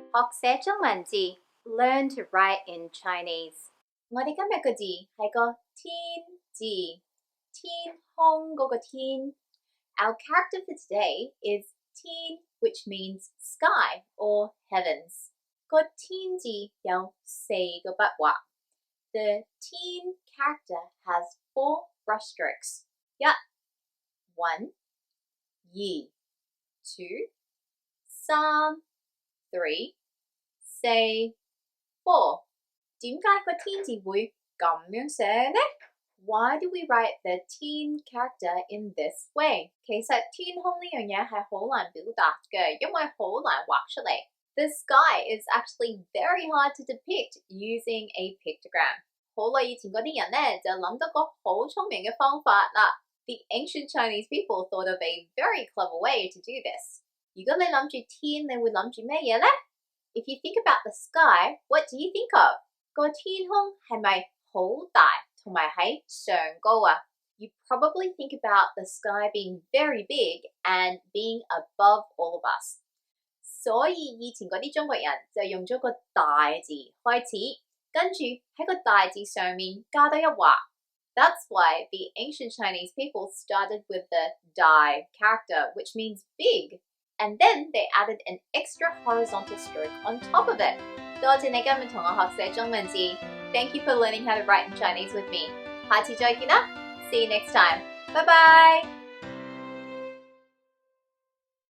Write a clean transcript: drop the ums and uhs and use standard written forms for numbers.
學寫中文字 Learn to write in Chinese 我哋今日個字係個天字天空嗰個天 Our character for today is 天 which means sky or heavens 個天字有4個筆畫 The 天 character has 4 brush strokes 1 2 2 3 3 4 4點解個天字會咁樣寫呢 Why do we write the 天 character in this way? 其實天空呢樣嘢係好難表達嘅，因為好難畫出嚟。The sky is actually very hard to depict using a pictogram. 好耐以前嗰啲人呢就諗到個好聰明嘅方法啦。The ancient Chinese people thought of a very clever way to do this. 如果你諗住天，你會諗住咩嘢呢 If you think about the sky, what do you think of? 個天空係咪好大同埋喺上高啊 You probably think about the sky being very big and being above all of us. 所以以前嗰啲中國人就用咗個大字開始，跟住喺個大字上面加多一畫。That's why the ancient Chinese people started with the dai character, which means big. And then they added an extra horizontal stroke on top of it. 多謝你今日同我學寫中文字 Thank you for learning how to write in Chinese with me. 下次再見啦 See you next time. Bye bye!